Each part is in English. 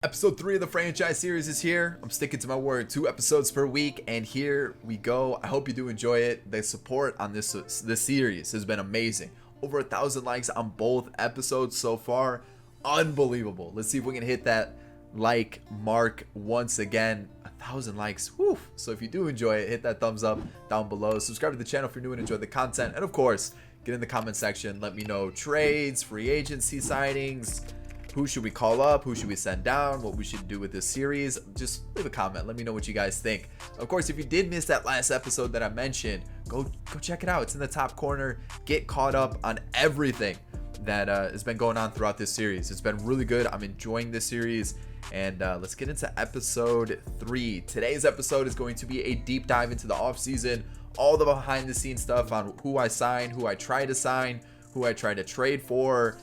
Episode 3 of the franchise series is here. I'm sticking to my word, 2 episodes per week, and here we go. I hope you do enjoy it. The support on this series has been amazing. Over 1,000 likes on both episodes so far. Unbelievable. Let's see if we can hit that like mark once again. 1,000 likes. Whew. So if you do enjoy it, hit that thumbs up down below. Subscribe to the channel if you're new and enjoy the content. And of course, get in the comment section. Let me know trades, free agency signings. Who should we call up? Who should we send down? What we should do with this series? Just leave a comment. Let me know what you guys think. Of course, if you did miss that last episode that I mentioned, go check it out. It's in the top corner. Get caught up on everything that has been going on throughout this series. It's been really good. I'm enjoying this series. And let's get into episode 3. Today's episode is going to be a deep dive into the offseason, all the behind the scenes stuff on who I sign, who I try to sign, who I try to trade for,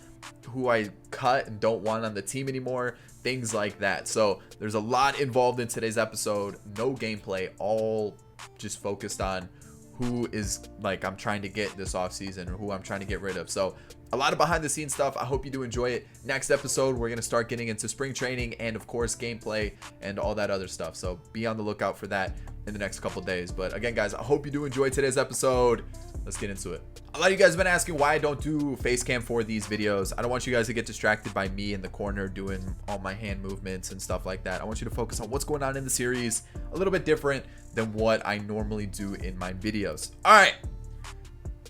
who I cut and don't want on the team anymore, things like that. So there's a lot involved in today's episode. No gameplay, all just focused on who is like I'm trying to get this offseason or who I'm trying to get rid of. So a lot of behind the scenes stuff. I hope you do enjoy it. Next episode, we're going to start getting into spring training and of course gameplay and all that other stuff. So be on the lookout for that in the next couple days. But again, guys, I hope you do enjoy today's episode. Let's get into it. A lot of you guys have been asking why I don't do face cam for these videos. I don't want you guys to get distracted by me in the corner doing all my hand movements and stuff like that. I want you to focus on what's going on in the series, a little bit different than what I normally do in my videos. All right,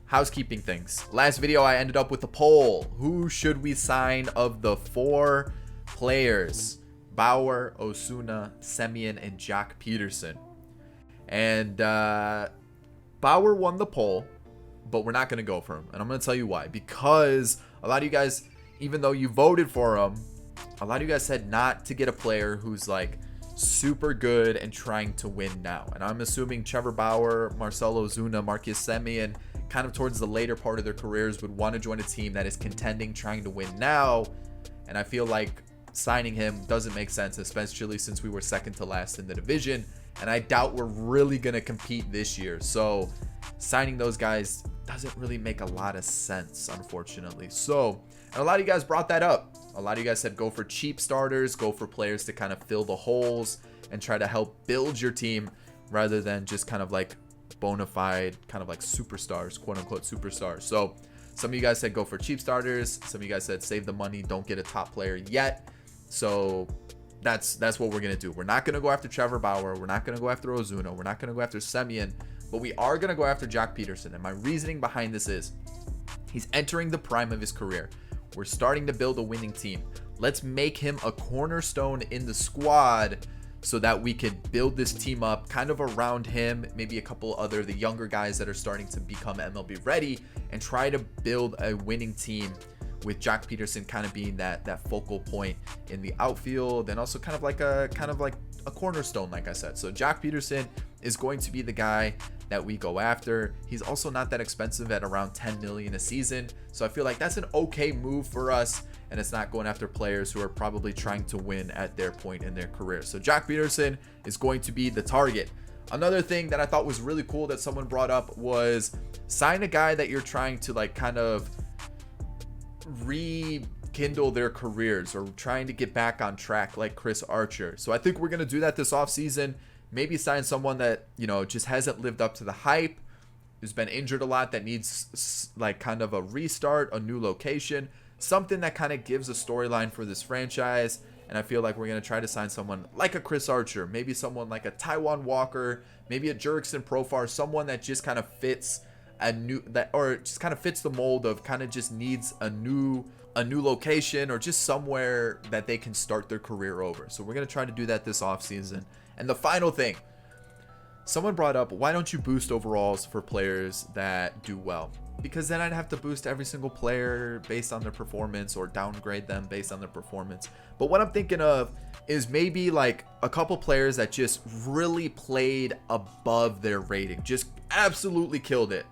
housekeeping things. Last video I ended up with a poll. Who should we sign of the 4 players? Bauer, Osuna, Semien, and Jock Peterson. And Bauer won the poll, but we're not going to go for him. And I'm going to tell you why. Because a lot of you guys, even though you voted for him, a lot of you guys said not to get a player who's like super good and trying to win now. And I'm assuming Trevor Bauer, Marcell Ozuna, Marcus Semien, kind of towards the later part of their careers would want to join a team that is contending, trying to win now. And I feel like signing him doesn't make sense, especially since we were second to last in the division. And I doubt we're really going to compete this year. So signing those guys doesn't really make a lot of sense, unfortunately. So, and a lot of you guys brought that up. A lot of you guys said go for cheap starters, go for players to kind of fill the holes and try to help build your team rather than just kind of like bona fide, kind of like superstars, quote unquote superstars. So some of you guys said go for cheap starters. Some of you guys said save the money, don't get a top player yet. So that's what we're going to do. We're not going to go after Trevor Bauer. We're not going to go after Ozuna. We're not going to go after Semien. But we are going to go after Jock Peterson. And my reasoning behind this is he's entering the prime of his career. We're starting to build a winning team. Let's make him a cornerstone in the squad so that we could build this team up kind of around him, maybe a couple other, the younger guys that are starting to become MLB ready, and try to build a winning team with Jock Peterson kind of being that focal point in the outfield and also kind of like a cornerstone, like I said. So Jock Peterson is going to be the guy that we go after. He's also not that expensive at around 10 million a season. So I feel like that's an okay move for us. And it's not going after players who are probably trying to win at their point in their career. So Jock Peterson is going to be the target. Another thing that I thought was really cool that someone brought up was sign a guy that you're trying to like kind of rekindle their careers or trying to get back on track like Chris Archer. So I think we're going to do that this offseason. Maybe sign someone that, you know, just hasn't lived up to the hype, who's been injured a lot, that needs like kind of a restart, a new location, something that kind of gives a storyline for this franchise. And I feel like we're going to try to sign someone like a Chris Archer, maybe someone like a Taijuan Walker, maybe a Jurickson Profar, someone that just kind of fits just kind of fits the mold of kind of just needs a new location or just somewhere that they can start their career over. So we're going to try to do that this offseason. And the final thing, someone brought up, why don't you boost overalls for players that do well? Because then I'd have to boost every single player based on their performance or downgrade them based on their performance. But what I'm thinking of is maybe like a couple players that just really played above their rating, just absolutely killed it,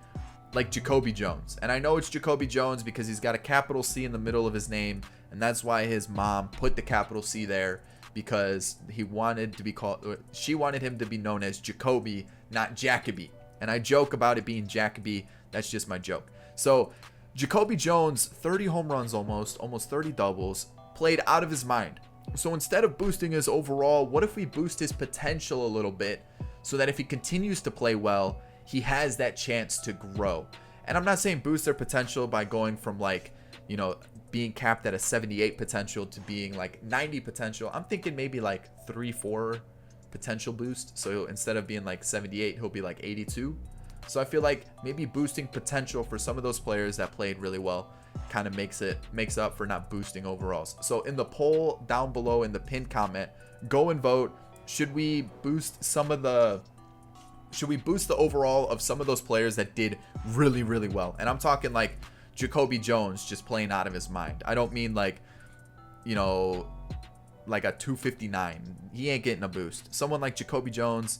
like Jacoby Jones. And I know it's Jacoby Jones because he's got a capital C in the middle of his name, and that's why his mom put the capital C there, because she wanted him to be known as Jacoby, not Jacoby. And I joke about it being Jacoby. That's just my joke. So Jacoby Jones, 30 home runs almost 30 doubles, played out of his mind. So instead of boosting his overall, what if we boost his potential a little bit so that if he continues to play well, he has that chance to grow? And I'm not saying boost their potential by going from like, you know, being capped at a 78 potential to being like 90 potential. I'm thinking maybe like 3-4 potential boost. So instead of being like 78, he'll be like 82. So I feel like maybe boosting potential for some of those players that played really well kind of makes up for not boosting overalls. So in the poll down below in the pinned comment, go and vote. Should we boost the overall of some of those players that did really, really well? And I'm talking like Jacoby Jones just playing out of his mind. I don't mean like, you know, like a 259. He ain't getting a boost. Someone like Jacoby Jones,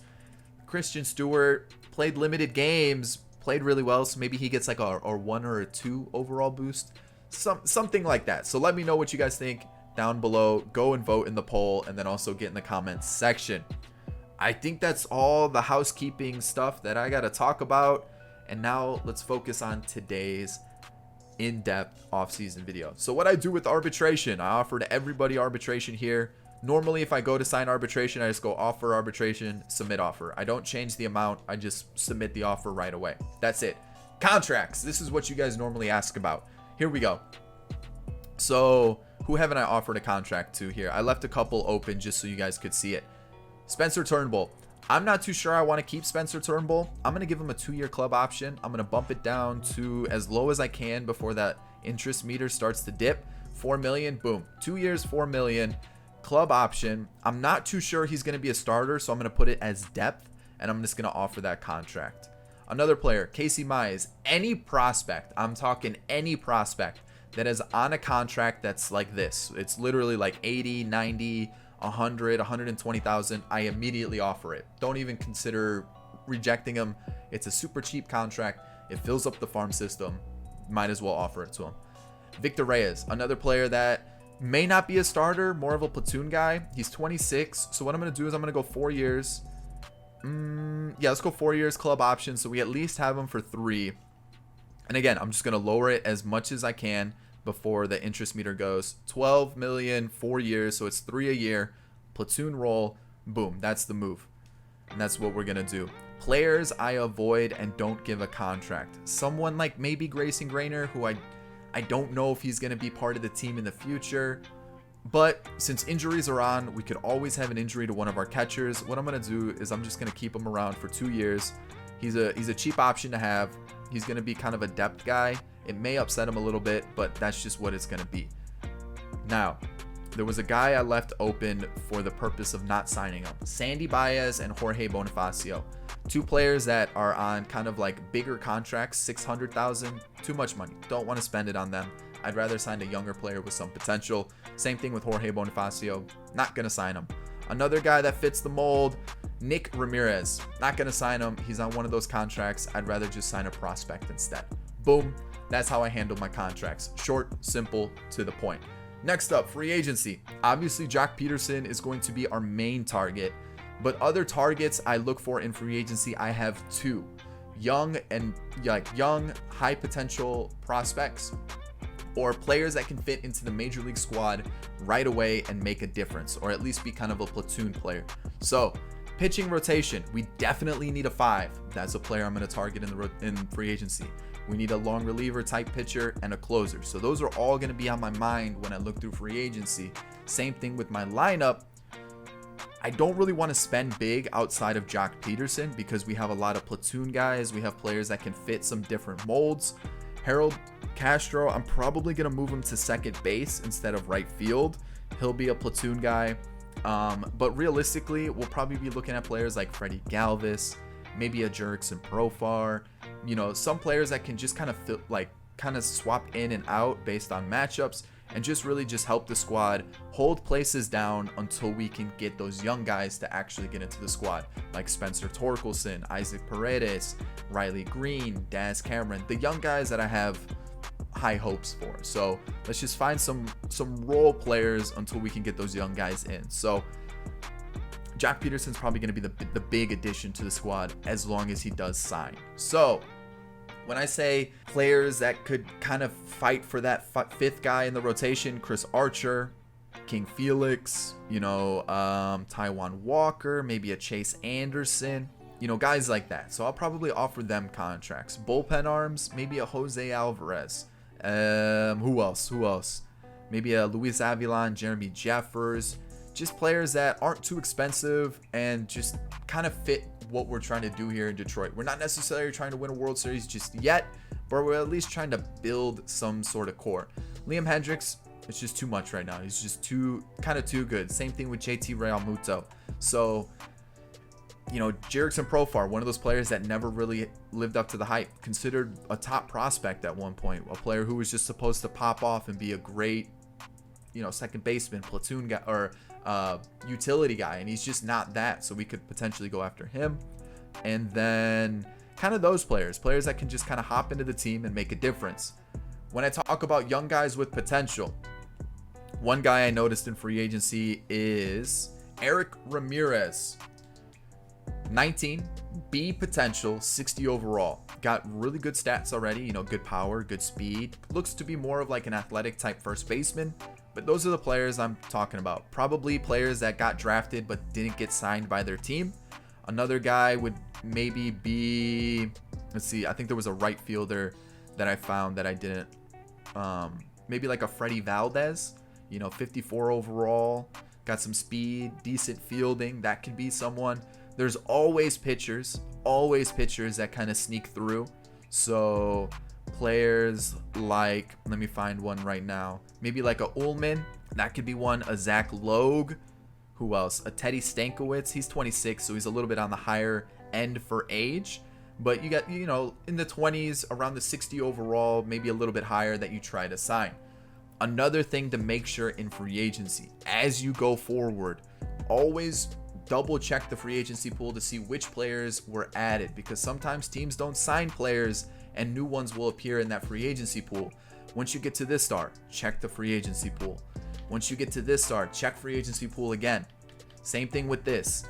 Christian Stewart played limited games, played really well, so maybe he gets like a 1 or a 2 overall boost, something like that. So let me know what you guys think down below. Go and vote in the poll, and then also get in the comments section. I think that's all the housekeeping stuff that I gotta talk about, and now let's focus on today's in-depth off-season video. So what I do with arbitration, I offer to everybody arbitration here. Normally, if I go to sign arbitration, I just go offer arbitration, submit offer. I don't change the amount. I just submit the offer right away. That's it. Contracts. This is what you guys normally ask about. Here we go. So who haven't I offered a contract to here? I left a couple open just so you guys could see it. Spencer Turnbull. I'm not too sure I want to keep Spencer Turnbull. I'm going to give him a 2-year club option. I'm going to bump it down to as low as I can before that interest meter starts to dip. 4 million. Boom. 2 years, 4 million. Club option. I'm not too sure he's going to be a starter, so I'm going to put it as depth, and I'm just going to offer that contract. Another player, Casey Mize. Any prospect, I'm talking any prospect that is on a contract that's like this. It's literally like 80, 90, 100, 120,000. I immediately offer it. Don't even consider rejecting him. It's a super cheap contract. It fills up the farm system. Might as well offer it to him. Victor Reyes, another player that may not be a starter, more of a platoon guy. He's 26. So what I'm going to do is I'm going to go 4 years. Yeah, let's go 4 years club option. So we at least have him for 3. And again, I'm just going to lower it as much as I can before the interest meter goes. 12 million, 4 years. So it's 3 a year. Platoon roll. Boom. That's the move. And that's what we're going to do. Players I avoid and don't give a contract. Someone like maybe Grayson Grainer, who I don't know if he's going to be part of the team in the future. But since injuries are on, we could always have an injury to one of our catchers. What I'm going to do is I'm just going to keep him around for 2 years. He's a cheap option to have. He's going to be kind of a depth guy. It may upset him a little bit, but that's just what it's going to be. Now, there was a guy I left open for the purpose of not signing him. Sandy Baez and Jorge Bonifacio. 2 players that are on kind of like bigger contracts, 600,000, too much money. Don't want to spend it on them. I'd rather sign a younger player with some potential. Same thing with Jorge Bonifacio. Not going to sign him. Another guy that fits the mold, Nick Ramirez. Not going to sign him. He's on one of those contracts. I'd rather just sign a prospect instead. Boom. That's how I handle my contracts. Short, simple, to the point. Next up, free agency. Obviously, Jock Peterson is going to be our main target. But other targets I look for in free agency, I have 2. Young, high potential prospects, or players that can fit into the major league squad right away and make a difference, or at least be kind of a platoon player. So pitching rotation, we definitely need a 5. That's a player I'm going to target in free agency. We need a long reliever type pitcher and a closer. So those are all going to be on my mind when I look through free agency. Same thing with my lineup. I don't really want to spend big outside of Jock Peterson because we have a lot of platoon guys. We have players that can fit some different molds. Harold Castro, I'm probably going to move him to second base instead of right field. He'll be a platoon guy. But realistically, we'll probably be looking at players like Freddie Galvis, maybe a Jurickson Profar, some players that can just kind of swap in and out based on matchups and just really just help the squad hold places down until we can get those young guys to actually get into the squad, like Spencer Torkelson, Isaac Paredes, Riley Green, Daz Cameron, the young guys that I have high hopes for. So let's just find some role players until we can get those young guys in. So Jock Peterson's probably going to be the big addition to the squad as long as he does sign. So when I say players that could kind of fight for that 5th guy in the rotation, Chris Archer, King Felix, Taiwan Walker, maybe a Chase Anderson, guys like that. So I'll probably offer them contracts. Bullpen arms, maybe a Jose Alvarez. Who else? Maybe a Luis Avilan, Jeremy Jeffers. Just players that aren't too expensive and just kind of fit what we're trying to do here in Detroit. We're not necessarily trying to win a World Series just yet, but we're at least trying to build some sort of core. Liam Hendricks, it's just too much right now. He's just too good. Same thing with JT Realmuto. So, Jerickson Profar, one of those players that never really lived up to the hype, considered a top prospect at one point, a player who was just supposed to pop off and be a great, second baseman, platoon guy, or utility guy, and he's just not that. So we could potentially go after him. And then kind of those players that can just kind of hop into the team and make a difference. When I talk about young guys with potential, one guy I noticed in free agency is Eric Ramirez. 19, B potential, 60 overall. Got really good stats already, good power, good speed. Looks to be more of like an athletic type first baseman. But those are the players I'm talking about. Probably players that got drafted but didn't get signed by their team. Another guy would maybe be, let's see, I think there was a right fielder that I found that I didn't. Maybe like a Freddie Valdez, 54 overall. Got some speed, decent fielding. That could be someone. There's always pitchers that kind of sneak through. So players like, let me find one right now. Maybe like a Ullman, that could be one. A Zach Logue. Who else? A Teddy Stankiewicz. He's 26, so he's a little bit on the higher end for age. But you got, in the 20s, around the 60 overall, maybe a little bit higher that you try to sign. Another thing to make sure in free agency, as you go forward, always double check the free agency pool to see which players were added, because sometimes teams don't sign players and new ones will appear in that free agency pool. Once you get to this star, check the free agency pool. Once you get to this star, check free agency pool again. Same thing with this.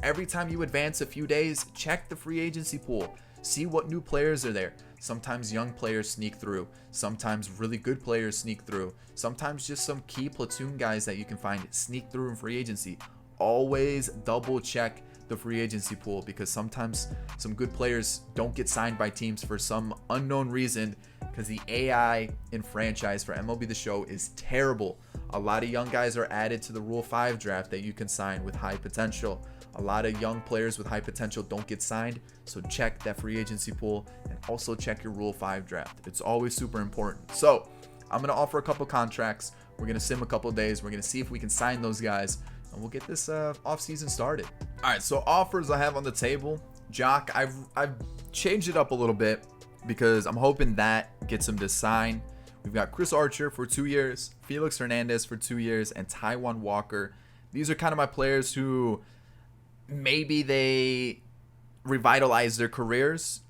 Every time you advance a few days, check the free agency pool. See what new players are there. Sometimes young players sneak through. Sometimes really good players sneak through. Sometimes just some key platoon guys that you can find sneak through in free agency. Always double check the free agency pool, because sometimes some good players don't get signed by teams for some unknown reason, because the AI in franchise for MLB The Show is terrible. A lot of young guys are added to the Rule 5 draft that you can sign with high potential. A lot of young players with high potential don't get signed, so check that free agency pool and also check your Rule 5 draft. It's always super important. So I'm going to offer a couple contracts. We're going to sim a couple days. We're going to see if we can sign those guys, and we'll get this offseason started. All right, so offers I have on the table. Jock, I've changed it up a little bit because I'm hoping that gets him to sign. We've got Chris Archer for 2 years, Felix Hernandez for 2 years, and Taiwan Walker. These are kind of my players who maybe they revitalize their careers.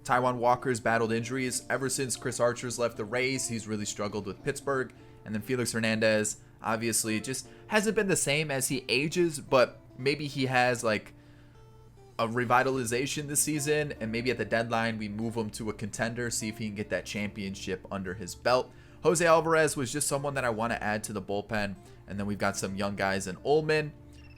Taiwan Walker's battled injuries ever since Chris Archer's left the Rays. He's really struggled with Pittsburgh. And then Felix Hernandez obviously just hasn't been the same as he ages, but maybe he has like a revitalization this season, and maybe at the deadline we move him to a contender, see if he can get that championship under his belt. Jose Alvarez was just someone that I want to add to the bullpen. And then we've got some young guys in Ullman,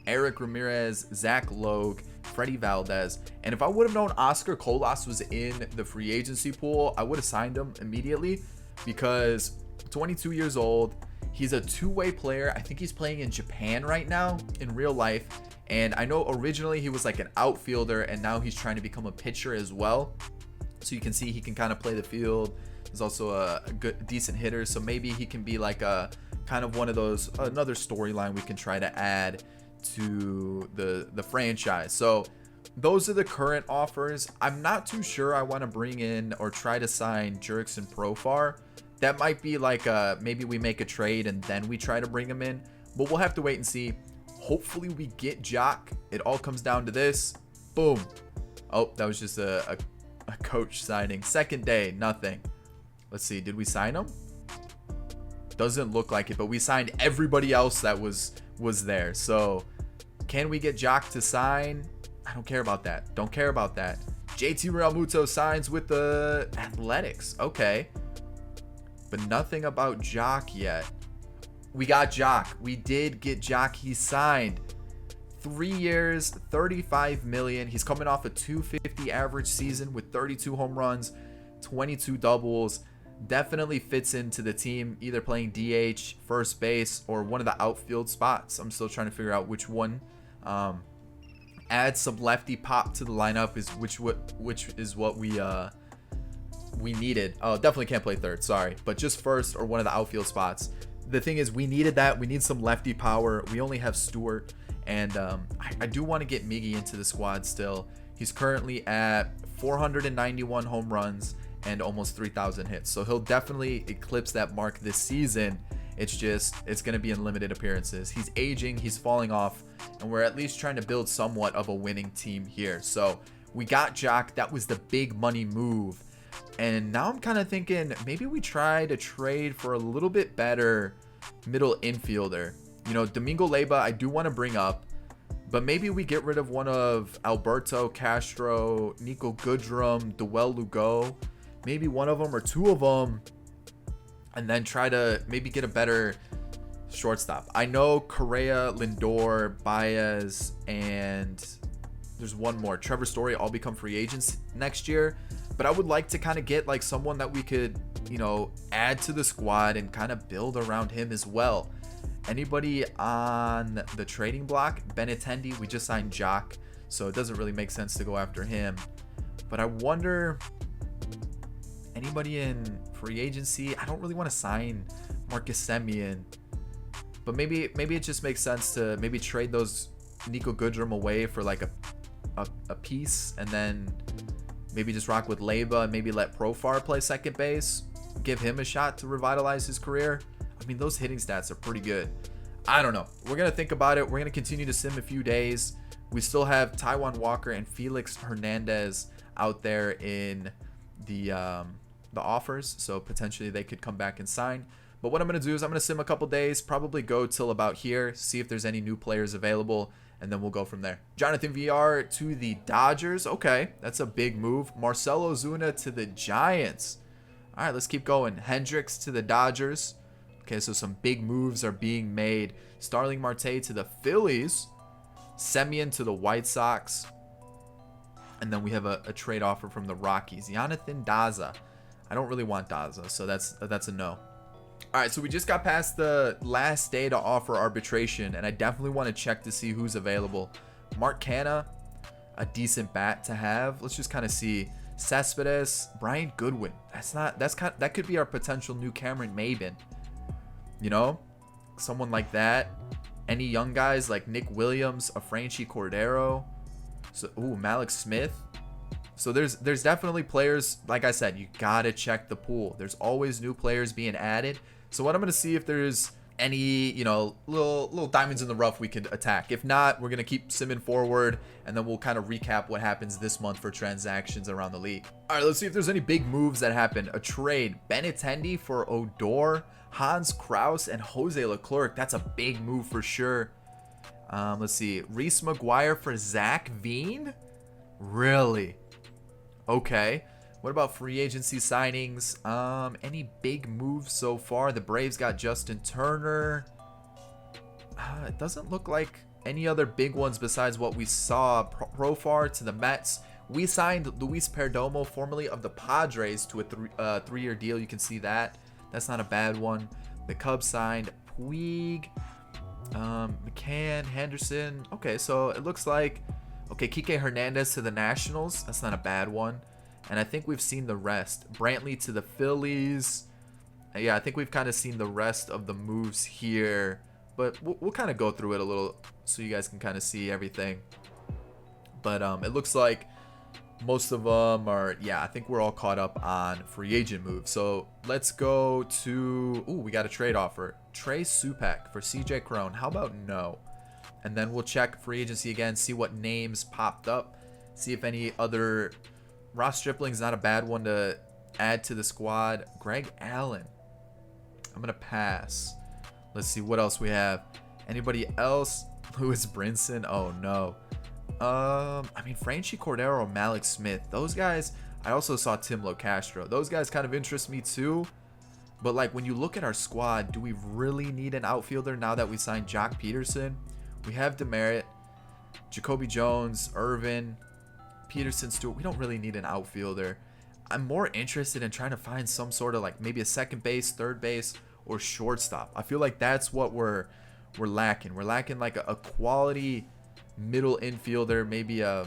Eric Ramirez, Zach Logue, Freddie Valdez. And if I would have known Oscar Colas was in the free agency pool, I would have signed him immediately, because 22 years old, he's a two-way player. I think he's playing in Japan right now in real life. And I know originally he was like an outfielder, and now he's trying to become a pitcher as well. So you can see he can kind of play the field. He's also a good, decent hitter. So maybe he can be like a kind of one of those, another storyline we can try to add to the franchise. So those are the current offers. I'm not too sure I want to bring in or try to sign Jerickson Profar. That might be like maybe we make a trade and then we try to bring him in, but we'll have to wait and see. Hopefully we get Jock. It all comes down to this. Boom. Oh, that was just a coach signing. Second day, nothing. Let's see. Did we sign him? Doesn't look like it, but we signed everybody else that was there. So can we get Jock to sign? I don't care about that. Don't care about that. JT Realmuto signs with the Athletics. Okay. But nothing about Jock yet. We got Jock. We did get Jock. He signed 3 years, 35 million. He's coming off a 250 average season with 32 home runs, 22 doubles. Definitely fits into the team, either playing DH, first base, or one of the outfield spots. I'm still trying to figure out which one. Add some lefty pop to the lineup is which is what we needed. Oh, definitely can't play third, sorry, but just first or one of the outfield spots. The thing is, we needed that. We need some lefty power. We only have Stewart, and I do want to get Miggy into the squad still. He's currently at 491 home runs and almost 3,000 hits, so he'll definitely eclipse that mark this season. It's going to be in limited appearances. He's aging, he's falling off, and we're at least trying to build somewhat of a winning team here. So we got Jock. That was the big money move. And now I'm kind of thinking maybe we try to trade for a little bit better middle infielder. You know, Domingo Leyba, I do want to bring up, but maybe we get rid of one of Alberto Castro, Nico Goodrum, Duel Lugo, maybe one of them or two of them, and then try to maybe get a better shortstop. I know Correa, Lindor, Baez, and there's one more, Trevor Story, all become free agents next year. But I would like to kind of get like someone that we could, you know, add to the squad and kind of build around him as well. Anybody on the trading block? Benintendi, we just signed Jock, so it doesn't really make sense to go after him. But I wonder, anybody in free agency? I don't really want to sign Marcus Semien, but maybe it just makes sense to maybe trade those Nico Goodrum away for like a piece, and then maybe just rock with Leyba and maybe let Profar play second base. Give him a shot to revitalize his career. I mean, those hitting stats are pretty good. I don't know. We're going to think about it. We're going to continue to sim a few days. We still have Taijuan Walker and Felix Hernandez out there in the offers. So potentially they could come back and sign. But what I'm going to do is I'm going to sim a couple days, probably go till about here, see if there's any new players available, and then we'll go from there. Jonathan VR to the Dodgers. Okay, that's a big move. Marcell Ozuna to the Giants. All right, let's keep going. Hendricks to the Dodgers. Okay, so some big moves are being made. Starling Marte to the Phillies. Semien to the White Sox. And then we have a trade offer from the Rockies. Jonathan Daza. I don't really want Daza, so that's a no. All right, so we just got past the last day to offer arbitration, and I definitely want to check to see who's available. Mark Canha, a decent bat to have. Let's just kind of see. Cespedes, Brian Goodwin. That could be our potential new Cameron Maybin. You know, someone like that. Any young guys like Nick Williams, a Franchi Cordero. So, Malik Smith. So there's definitely players, like I said, you gotta check the pool. There's always new players being added. So what I'm gonna see if there's any, you know, little diamonds in the rough we could attack. If not, we're gonna keep simming forward, and then we'll kind of recap what happens this month for transactions around the league. All right, let's see if there's any big moves that happen. A trade: Benintendi for Odor, Hans Kraus, and Jose Leclerc. That's a big move for sure. Let's see, Reese McGuire for Zach Veen. Really? Okay. What about free agency signings? Any big moves so far? The Braves got Justin Turner. It doesn't look like any other big ones besides what we saw. Profar to the Mets. We signed Luis Perdomo, formerly of the Padres, to a three-year deal. You can see that. That's not a bad one. The Cubs signed Puig, McCann, Henderson. Okay, so it looks like, okay, Kike Hernandez to the Nationals. That's not a bad one. And I think we've seen the rest. Brantley to the Phillies. Yeah, I think we've kind of seen the rest of the moves here. But we'll kind of go through it a little so you guys can kind of see everything. But it looks like most of them are, yeah, I think we're all caught up on free agent moves. So let's go to, we got a trade offer. Trey Supak for CJ Cron. How about no? And then we'll check free agency again, see what names popped up, see if any other. Ross Stripling's not a bad one to add to the squad. Greg Allen. I'm going to pass. Let's see what else we have. Anybody else? Lewis Brinson. Oh, no. I mean, Franchi Cordero, Malik Smith. Those guys. I also saw Tim Locastro. Those guys kind of interest me too. But like when you look at our squad, do we really need an outfielder now that we signed Jock Peterson? We have Demerit, Jacoby Jones, Irvin, Peterson, Stewart. We don't really need an outfielder. I'm more interested in trying to find some sort of like maybe a second base, third base, or shortstop. I feel like that's what we're lacking. We're lacking like a quality middle infielder, maybe a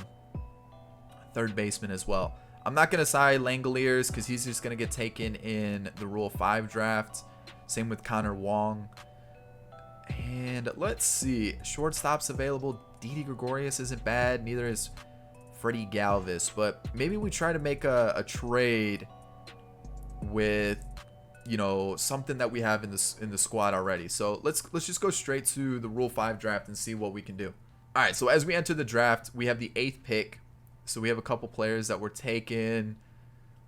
third baseman as well. I'm not going to sign Langoliers because he's just going to get taken in the Rule 5 draft. Same with Connor Wong. And let's see. Shortstops available. Didi Gregorius isn't bad. Neither is Freddie Galvis. But maybe we try to make a trade with, you know, something that we have in the squad already. So let's just go straight to the Rule 5 draft and see what we can do. All right, so as we enter the draft, we have the 8th pick. So we have a couple players that were taken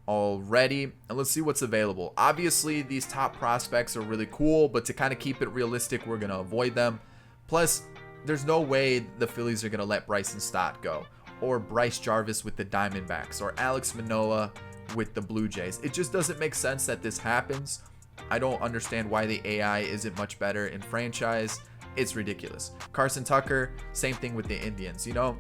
already, and let's see what's available. Obviously, these top prospects are really cool, but to kind of keep it realistic, we're going to avoid them. Plus, there's no way the Phillies are going to let Bryson Stott go, or Bryce Jarvis with the Diamondbacks, or Alex Manoah with the Blue Jays. It just doesn't make sense that this happens. I don't understand why the AI isn't much better in franchise. It's ridiculous. Carson Tucker, same thing with the Indians, you know?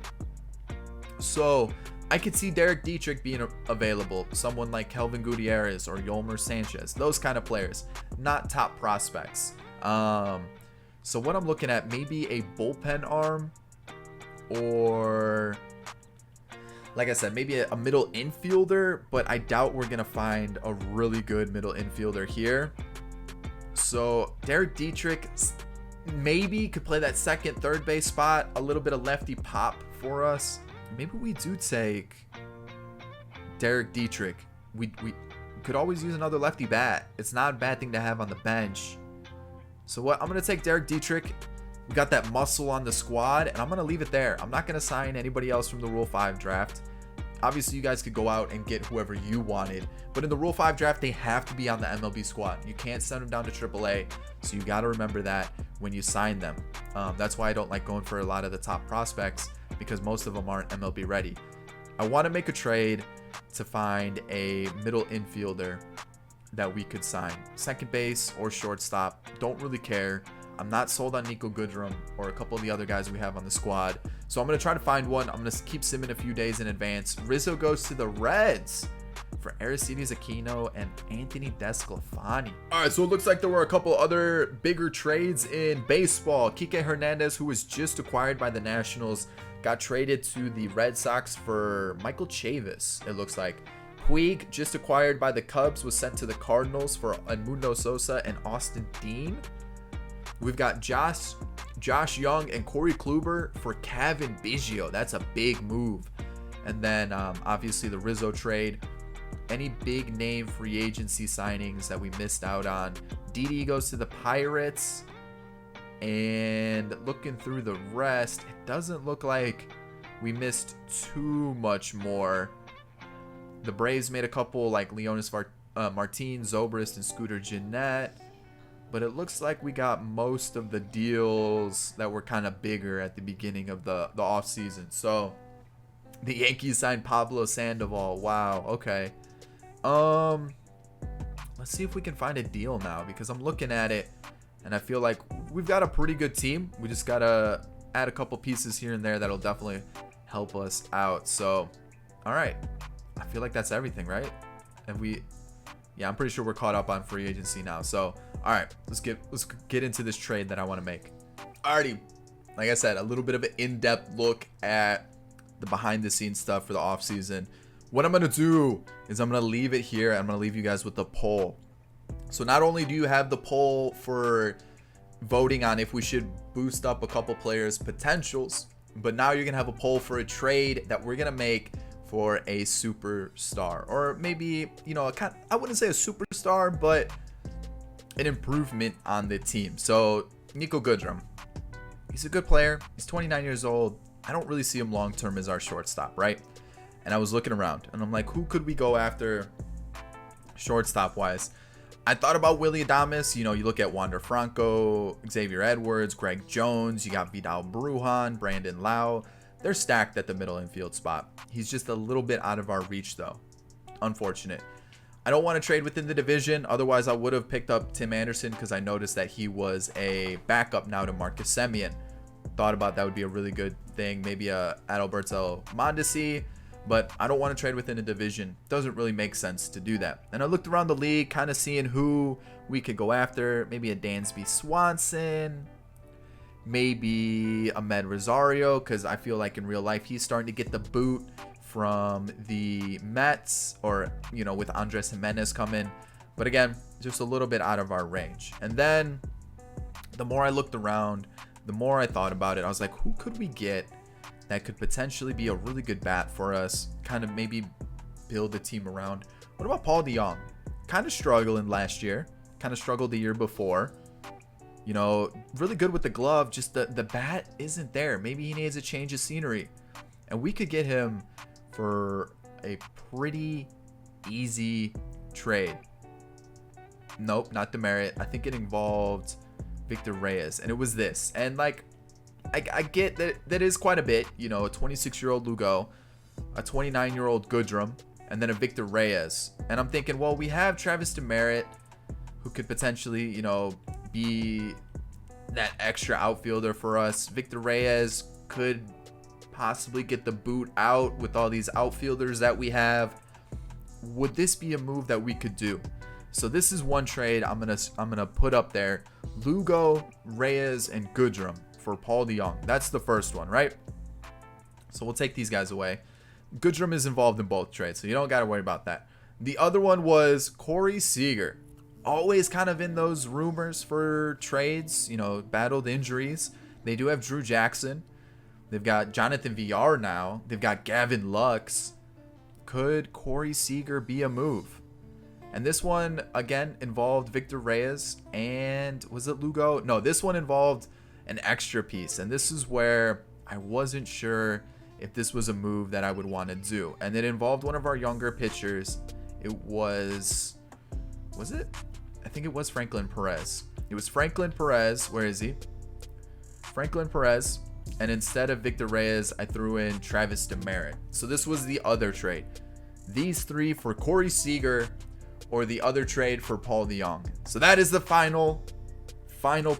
So I could see Derek Dietrich being available. Someone like Kelvin Gutierrez or Yolmer Sanchez. Those kind of players. Not top prospects. So what I'm looking at, maybe a bullpen arm. Or, like I said, maybe a middle infielder. But I doubt we're going to find a really good middle infielder here. So Derek Dietrich maybe could play that second, third base spot. A little bit of lefty pop for us. Maybe we do take Derek Dietrich. We could always use another lefty bat. It's not a bad thing to have on the bench. So what? I'm going to take Derek Dietrich. We got that muscle on the squad, and I'm going to leave it there. I'm not going to sign anybody else from the Rule 5 draft. Obviously, you guys could go out and get whoever you wanted. But in the Rule 5 draft, they have to be on the MLB squad. You can't send them down to AAA. So you got to remember that when you sign them. That's why I don't like going for a lot of the top prospects, because most of them aren't MLB ready. I want to make a trade to find a middle infielder that we could sign. Second base or shortstop. Don't really care. I'm not sold on Nico Goodrum or a couple of the other guys we have on the squad. So I'm going to try to find one. I'm going to keep simming a few days in advance. Rizzo goes to the Reds for Aristides Aquino and Anthony Desclafani. All right, so it looks like there were a couple other bigger trades in baseball. Kike Hernandez, who was just acquired by the Nationals, got traded to the Red Sox for Michael Chavis, it looks like. Puig, just acquired by the Cubs, was sent to the Cardinals for Edmundo Sosa and Austin Dean. We've got Josh Young and Corey Kluber for Kevin Biggio. That's a big move. And then obviously the Rizzo trade. Any big name free agency signings that we missed out on? Didi goes to the Pirates. And looking through the rest, it doesn't look like we missed too much more. The Braves made a couple like Leonis Martin, Zobrist, and Scooter Gennett. But it looks like we got most of the deals that were kind of bigger at the beginning of the offseason. So the Yankees signed Pablo Sandoval. Wow, okay. Let's see if we can find a deal now, because I'm looking at it and I feel like we've got a pretty good team. We just got to add a couple pieces here and there that'll definitely help us out. So, all right. I feel like that's everything, right? And yeah, I'm pretty sure we're caught up on free agency now. So, all right, let's get into this trade that I want to make. Alrighty, like I said, a little bit of an in-depth look at the behind-the-scenes stuff for the offseason. What I'm going to do is I'm going to leave it here. I'm going to leave you guys with the poll. So not only do you have the poll for voting on if we should boost up a couple players' potentials, but now you're going to have a poll for a trade that we're going to make for a superstar, or maybe, you know, I wouldn't say a superstar, but an improvement on the team. So Nico Goodrum, he's a good player. He's 29 years old. I don't really see him long-term as our shortstop, right? And I was looking around and I'm like, who could we go after shortstop wise? I thought about Willy Adames. You know, you look at Wander Franco, Xavier Edwards, Greg Jones. You got Vidal Brujan, Brandon Lau. They're stacked at the middle infield spot. He's just a little bit out of our reach, though. Unfortunate. I don't want to trade within the division. Otherwise, I would have picked up Tim Anderson because I noticed that he was a backup now to Marcus Semien. Thought about that would be a really good thing. Maybe a Adalberto Mondesi. But I don't want to trade within a division. Doesn't really make sense to do that. And I looked around the league, kind of seeing who we could go after. Maybe a Dansby Swanson. Maybe Ahmed Rosario, because I feel like in real life he's starting to get the boot from the Mets, or, you know, with Andres Jimenez coming. But again, just a little bit out of our range. And then the more I looked around, the more I thought about it, I was like, who could we get that could potentially be a really good bat for us, kind of maybe build the team around? What about Paul DeJong? Kind of struggling last year, kind of struggled the year before. You know, really good with the glove, just the bat isn't there. Maybe he needs a change of scenery. And we could get him for a pretty easy trade. Nope, not Demerit. I think it involved Victor Reyes, and it was this. And like, I get that is quite a bit, you know, a 26-year-old Lugo, a 29-year-old Goodrum, and then a Victor Reyes. And I'm thinking, well, we have Travis Demerit, who could potentially, you know, be that extra outfielder for us. Victor Reyes could possibly get the boot out with all these outfielders that we have. Would this be a move that we could do? So this is one trade I'm gonna put up there. Lugo, Reyes, and Goodrum for Paul DeJong. That's the first one, right? So we'll take these guys away. Goodrum is involved in both trades, so you don't got to worry about that. The other one was Corey Seager. Always kind of in those rumors for trades, you know, battled injuries. They do have Drew Jackson. They've got Jonathan Villar now. They've got Gavin Lux. Could Corey Seager be a move? And this one, again, involved Victor Reyes and was it Lugo? No, this one involved an extra piece. And this is where I wasn't sure if this was a move that I would want to do. And it involved one of our younger pitchers. It was it? I think it was Franklin Perez. It was Franklin Perez. Where is he? Franklin Perez. And instead of Victor Reyes, I threw in Travis Demerit. So this was the other trade. These three for Corey Seager, or the other trade for Paul DeJong. So that is the final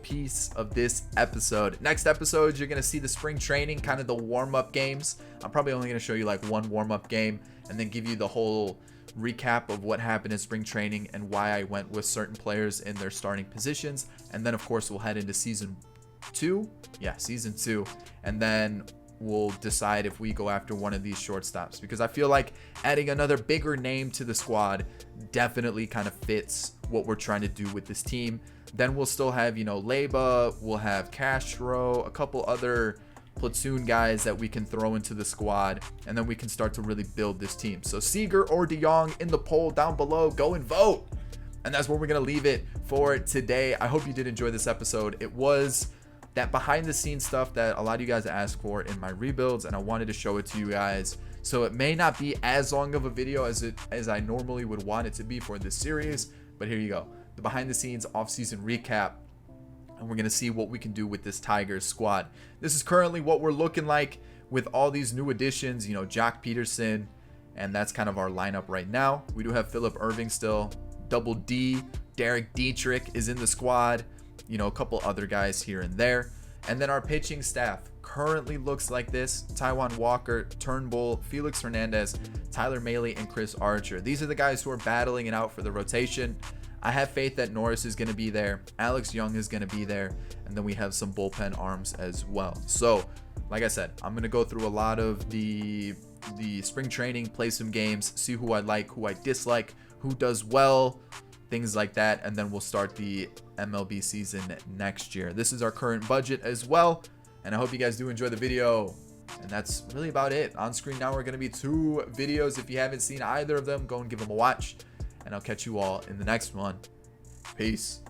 piece of this episode. Next episode, you're going to see the spring training, kind of the warm-up games. I'm probably only going to show you like one warm-up game and then give you the whole recap of what happened in spring training and why I went with certain players in their starting positions. And then, of course, we'll head into season 2. Yeah, season 2. And then we'll decide if we go after one of these shortstops, because I feel like adding another bigger name to the squad definitely kind of fits what we're trying to do with this team. Then we'll still have, you know, Leyba, we'll have Castro, a couple other platoon guys that we can throw into the squad, and then we can start to really build this team. So Seager or DeJong in the poll down below. Go and vote. And that's where we're going to leave it for today. I hope you did enjoy this episode. It was that behind the scenes stuff that a lot of you guys asked for in my rebuilds, and I wanted to show it to you guys. So it may not be as long of a video as I normally would want it to be for this series, but here you go. The behind the scenes off-season recap, and we're going to see what we can do with this Tigers squad. This is currently what we're looking like with all these new additions, you know, Jock Peterson, and that's kind of our lineup right now. We do have Phillip Erving still, Double D, Derek Dietrich is in the squad, you know, a couple other guys here and there. And then our pitching staff currently looks like this: Taijuan Walker, Turnbull, Felix Hernandez, Tyler Mahle, and Chris Archer. These are the guys who are battling it out for the rotation. I have faith that Norris is going to be there, Alex Young is going to be there, and then we have some bullpen arms as well. So, like I said, I'm going to go through a lot of the spring training, play some games, see who I like, who I dislike, who does well, things like that, and then we'll start the MLB season next year. This is our current budget as well, and I hope you guys do enjoy the video. And that's really about it. On screen now are going to be 2 videos. If you haven't seen either of them, go and give them a watch, and I'll catch you all in the next one. Peace.